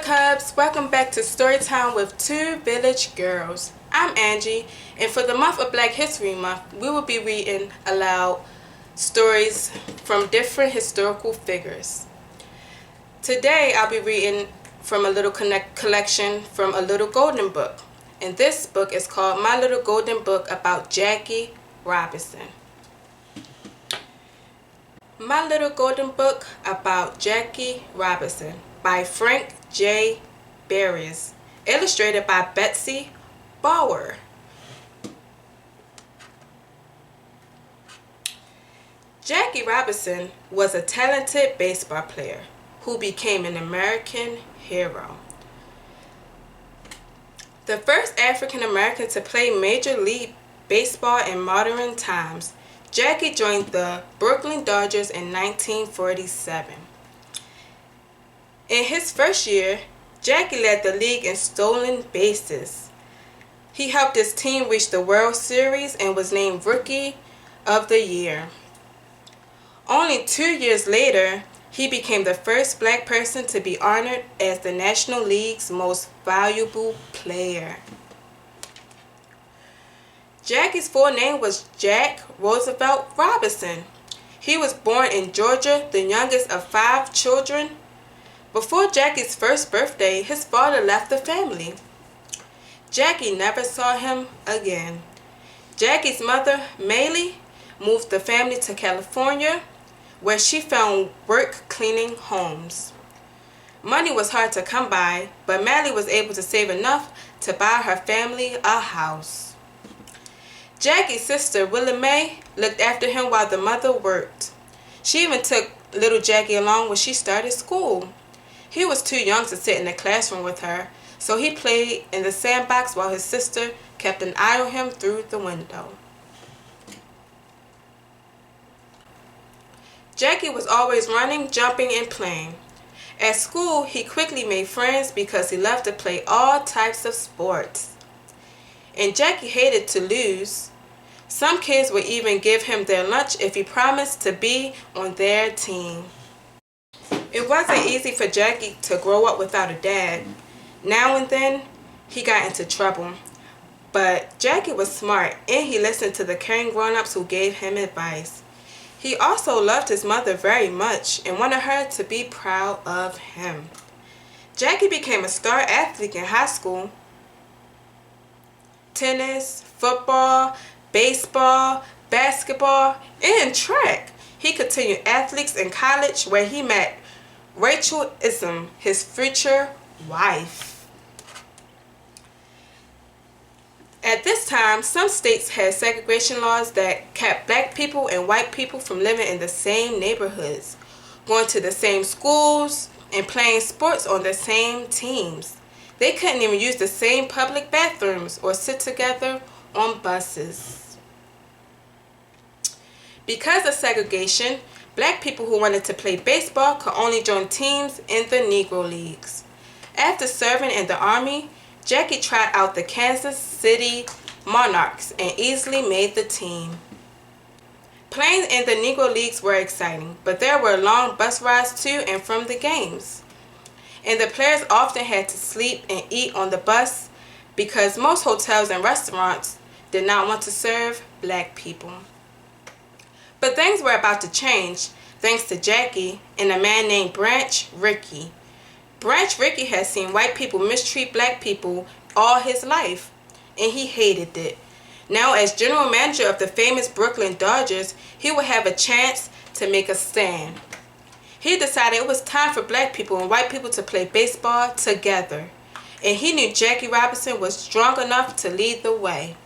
Cubs, welcome back to Storytime with Two Village Girls. I'm Angie, and for the month of Black History Month, we will be reading aloud stories from different historical figures. Today, I'll be reading from a little collection from A Little Golden Book, and this book is called My Little Golden Book about Jackie Robinson. My Little Golden Book about Jackie Robinson by Frank J. Berrios, illustrated by Betsy Bauer. Jackie Robinson was a talented baseball player who became an American hero. The first African American to play Major League Baseball in modern times, Jackie joined the Brooklyn Dodgers in 1947. In his first year, Jackie led the league in stolen bases. He helped his team reach the World Series and was named Rookie of the Year. Only 2 years later, he became the first black person to be honored as the National League's most valuable player. Jackie's full name was Jack Roosevelt Robinson. He was born in Georgia, the youngest of 5 children. Before Jackie's first birthday, his father left the family. Jackie never saw him again. Jackie's mother, Maylie, moved the family to California, where she found work cleaning homes. Money was hard to come by, but Maylie was able to save enough to buy her family a house. Jackie's sister, Willie Mae, looked after him while the mother worked. She even took little Jackie along when she started school. He was too young to sit in the classroom with her, so he played in the sandbox while his sister kept an eye on him through the window. Jackie was always running, jumping, and playing. At school, he quickly made friends because he loved to play all types of sports. And Jackie hated to lose. Some kids would even give him their lunch if he promised to be on their team. It wasn't easy for Jackie to grow up without a dad. Now and then, he got into trouble. But Jackie was smart, and he listened to the caring grown-ups who gave him advice. He also loved his mother very much and wanted her to be proud of him. Jackie became a star athlete in high school. Tennis, football, baseball, basketball, and track. He continued athletics in college where he met Rachel Ism, his future wife. At this time, some states had segregation laws that kept black people and white people from living in the same neighborhoods, going to the same schools, and playing sports on the same teams. They couldn't even use the same public bathrooms or sit together on buses. Because of segregation, black people who wanted to play baseball could only join teams in the Negro Leagues. After serving in the Army, Jackie tried out the Kansas City Monarchs and easily made the team. Playing in the Negro Leagues were exciting, but there were long bus rides to and from the games. And the players often had to sleep and eat on the bus because most hotels and restaurants did not want to serve black people. But things were about to change thanks to Jackie and a man named Branch Rickey. Branch Rickey had seen white people mistreat black people all his life, and he hated it. Now, as general manager of the famous Brooklyn Dodgers, he would have a chance to make a stand. He decided it was time for black people and white people to play baseball together, and he knew Jackie Robinson was strong enough to lead the way.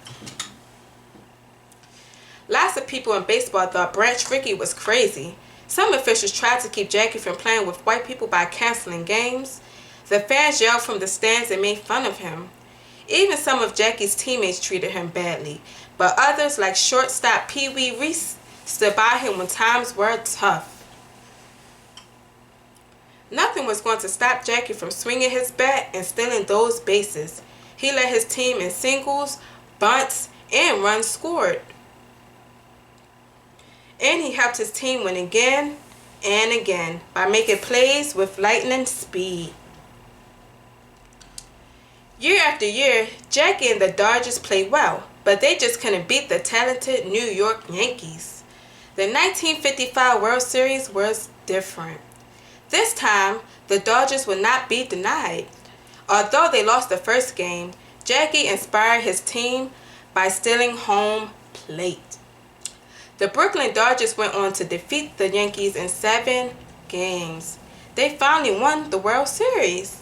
Lots of people in baseball thought Branch Rickey was crazy. Some officials tried to keep Jackie from playing with white people by canceling games. The fans yelled from the stands and made fun of him. Even some of Jackie's teammates treated him badly, but others, like shortstop Pee Wee Reese, stood by him when times were tough. Nothing was going to stop Jackie from swinging his bat and stealing those bases. He led his team in singles, bunts, and runs scored. And he helped his team win again and again by making plays with lightning speed. Year after year, Jackie and the Dodgers played well, but they just couldn't beat the talented New York Yankees. The 1955 World Series was different. This time, the Dodgers would not be denied. Although they lost the first game, Jackie inspired his team by stealing home plate. The Brooklyn Dodgers went on to defeat the Yankees in 7 games. They finally won the World Series.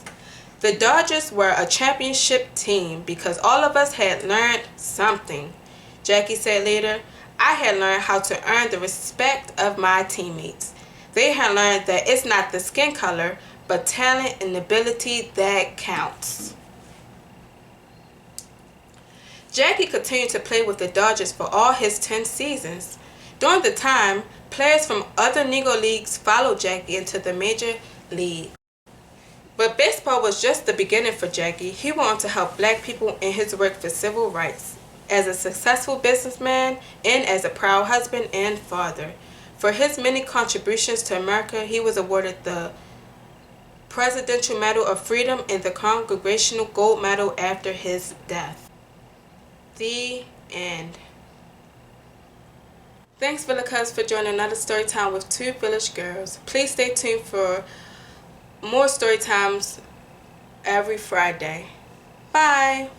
The Dodgers were a championship team because all of us had learned something. Jackie said later, I had learned how to earn the respect of my teammates. They had learned that it's not the skin color, but talent and ability that counts. Jackie continued to play with the Dodgers for all his 10 seasons. During the time, players from other Negro leagues followed Jackie into the major league. But baseball was just the beginning for Jackie. He went on to help black people in his work for civil rights, as a successful businessman, and as a proud husband and father. For his many contributions to America, he was awarded the Presidential Medal of Freedom and the Congressional Gold Medal after his death. The end. Thanks, Villacuz, for joining another story time with 2 village girls. Please stay tuned for more story times every Friday. Bye.